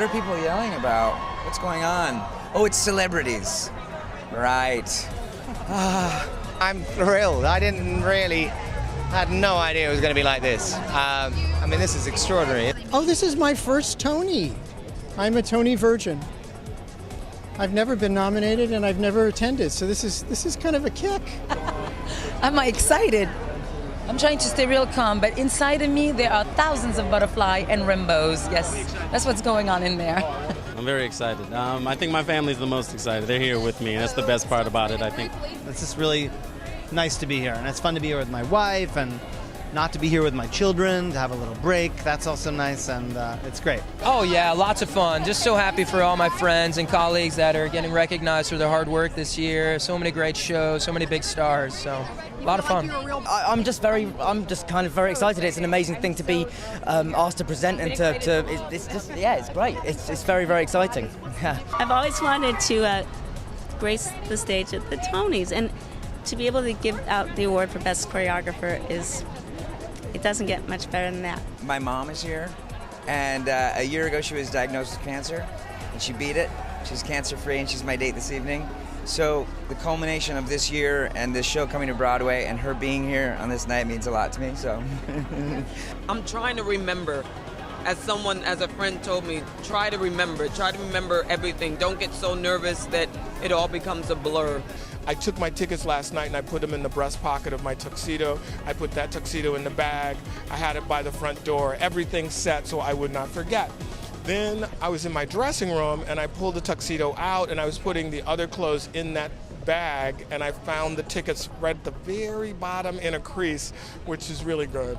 are people yelling about? What's going on? Oh, it's celebrities. Right. I'm thrilled. I had no idea it was going to be like this. I mean, this is extraordinary. Oh, this is my first Tony. I'm a Tony virgin. I've never been nominated and I've never attended, so this is kind of a kick. I'm excited. I'm trying to stay real calm, but inside of me there are thousands of butterfly and rainbows. Yes, that's what's going on in there. I'm very excited. I think my family's the most excited. They're here with me, and that's the best part about it, I think. It's just really nice to be here, and it's fun to be here with my wife and not to be here with my children, to have a little break. That's also nice, and it's great. Oh yeah, lots of fun. Just so happy for all my friends and colleagues that are getting recognized for their hard work this year. So many great shows, so many big stars. So a lot of fun. I'm just kind of very excited. It's an amazing thing to be asked to present and it's great. It's very, very exciting. Yeah. I've always wanted to grace the stage at the Tonys, and to be able to give out the award for Best Choreographer it doesn't get much better than that. My mom is here, and a year ago she was diagnosed with cancer, and she beat it. She's cancer-free, and she's my date this evening. So the culmination of this year and this show coming to Broadway and her being here on this night means a lot to me. So I'm trying to remember. As a friend told me, try to remember everything. Don't get so nervous that it all becomes a blur. I took my tickets last night and I put them in the breast pocket of my tuxedo. I put that tuxedo in the bag. I had it by the front door. Everything set so I would not forget. Then I was in my dressing room and I pulled the tuxedo out and I was putting the other clothes in that bag, and I found the tickets right at the very bottom in a crease, which is really good.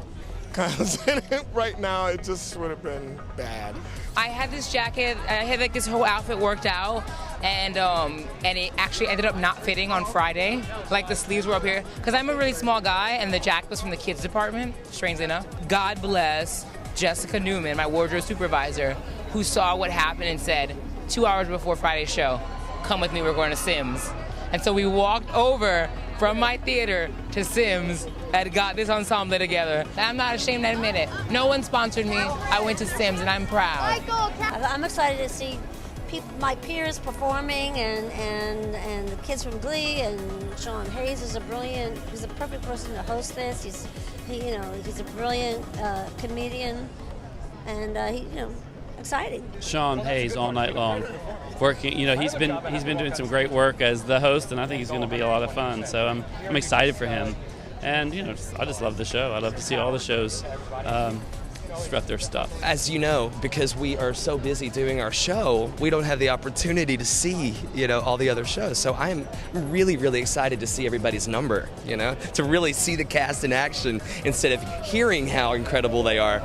Because right now it just would have been bad. I had this jacket, I had like this whole outfit worked out, and it actually ended up not fitting on Friday. Like the sleeves were up here, because I'm a really small guy, and the jacket was from the kids department, strangely enough. God bless Jessica Newman, my wardrobe supervisor, who saw what happened and said, 2 hours before Friday's show, come with me, we're going to Sims. And so we walked over from my theater to Sims and got this ensemble together. And I'm not ashamed to admit it. No one sponsored me. I went to Sims and I'm proud. I'm excited to see my peers performing and the kids from Glee, and Sean Hayes is he's a perfect person to host this. He's a brilliant comedian, and exciting. Sean Hayes all night long, working. He's been doing some great work as the host, and I think he's going to be a lot of fun. So I'm excited for him, and I just love the show. I love to see all the shows strut their stuff. As you know, because we are so busy doing our show, we don't have the opportunity to see all the other shows. So I'm really, really excited to see everybody's number. To really see the cast in action instead of hearing how incredible they are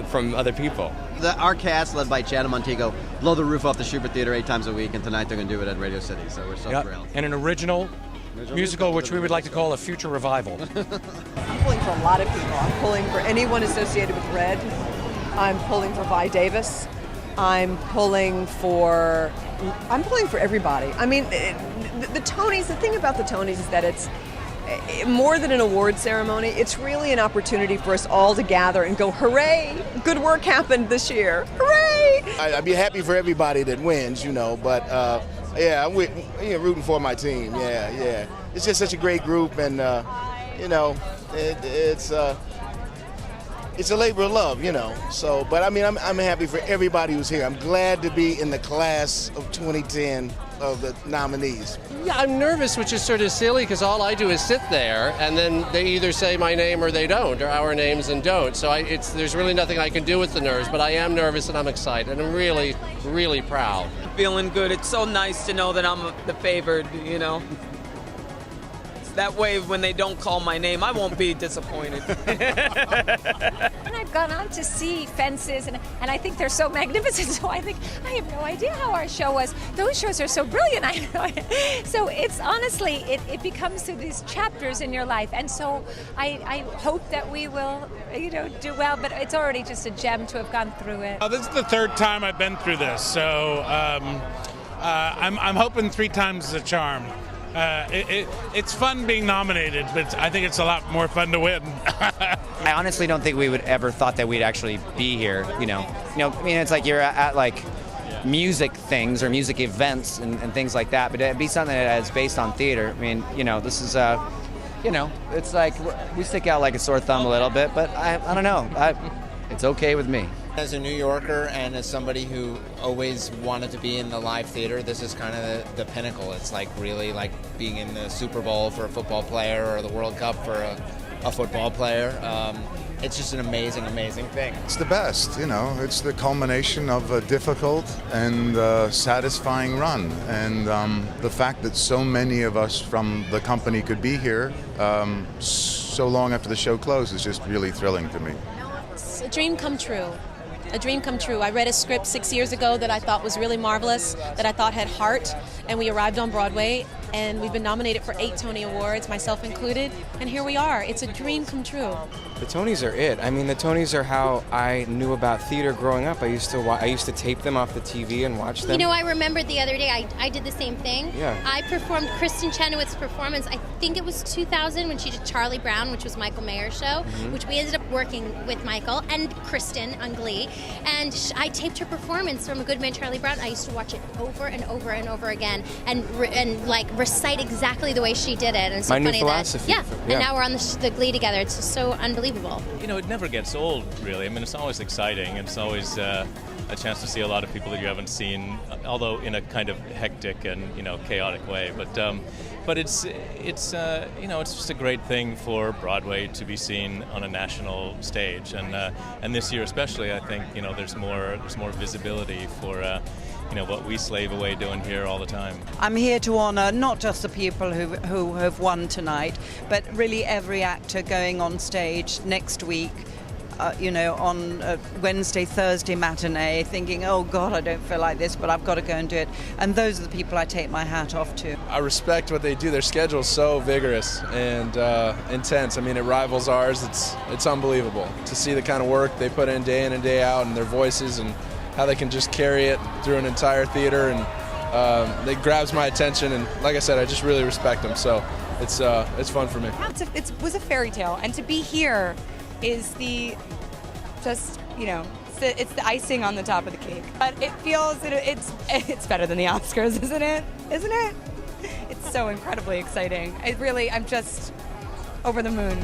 from other people. Our cast, led by Chad and Montego, blow the roof off the Schubert Theater 8 times a week, and tonight they're going to do it at Radio City, so we're so thrilled. And an original musical, which we would like to call a future revival. I'm pulling for a lot of people. I'm pulling for anyone associated with Red. I'm pulling for Vi Davis. I'm pulling for everybody. I mean, the Tonys, the thing about the Tonys is that it's more than an award ceremony. It's really an opportunity for us all to gather and go, hooray, good work happened this year, hooray! I'd be happy for everybody that wins, but I'm rooting for my team, yeah. It's just such a great group, and, it's a labor of love, So, but I mean, I'm happy for everybody who's here. I'm glad to be in the class of 2010 of the nominees. Yeah, I'm nervous, which is sort of silly because all I do is sit there, and then they either say my name or they don't, or our names and don't. So there's really nothing I can do with the nerves, but I am nervous and I'm excited. I'm really, really proud. Feeling good. It's so nice to know that I'm the favored, That way, when they don't call my name, I won't be disappointed. And I've gone on to see Fences, and I think they're so magnificent, so I think, I have no idea how our show was. Those shows are so brilliant. So it's honestly, it becomes through these chapters in your life, and so I hope that we will, do well, but it's already just a gem to have gone through it. This is the third time I've been through this, so I'm hoping 3 times is a charm. It's fun being nominated, but I think it's a lot more fun to win. I honestly don't think we would ever thought that we'd actually be here. It's like you're at like music things or music events and things like that, but it'd be something that is based on theater. I mean, this is, it's like we stick out like a sore thumb a little bit, but I don't know. It's okay with me. As a New Yorker and as somebody who always wanted to be in the live theater, this is kind of the pinnacle. It's like really like being in the Super Bowl for a football player or the World Cup for a football player. It's just an amazing, amazing thing. It's the best, it's the culmination of a difficult and satisfying run. And the fact that so many of us from the company could be here so long after the show closed is just really thrilling to me. It's a dream come true. A dream come true. I read a script 6 years ago that I thought was really marvelous, that I thought had heart, and we arrived on Broadway, and we've been nominated for 8 Tony Awards, myself included, and here we are. It's a dream come true. The Tonys are it. I mean, the Tonys are how I knew about theater growing up. I used to tape them off the TV and watch them. I remembered the other day, I did the same thing. Yeah. I performed Kristen Chenoweth's performance, I think it was 2000 when she did Charlie Brown, which was Michael Mayer's show, which we ended up working with Michael and Kristen on Glee. And I taped her performance from A Good Man, Charlie Brown. I used to watch it over and over and over again and recite exactly the way she did it. And it's so My new funny philosophy. and now we're on the Glee together. It's just so unbelievable. It never gets old, really. I mean, it's always exciting. It's always a chance to see a lot of people that you haven't seen, although in a kind of hectic and chaotic way. But it's just a great thing for Broadway to be seen on a national stage, and this year especially, I think there's more visibility for what we slave away doing here all the time. I'm here to honour not just the people who have won tonight, but really every actor going on stage next week, on Wednesday, Thursday matinee, thinking, oh God, I don't feel like this, but I've got to go and do it. And those are the people I take my hat off to. I respect what they do. Their schedule's so vigorous and intense. I mean, it rivals ours. It's unbelievable to see the kind of work they put in and day out, and their voices and how they can just carry it through an entire theater, and it grabs my attention. And like I said, I just really respect them. So it's fun for me. It was a fairy tale, and to be here is it's the icing on the top of the cake. But it feels it's better than the Oscars, isn't it? Isn't it? It's so incredibly exciting. I'm just over the moon.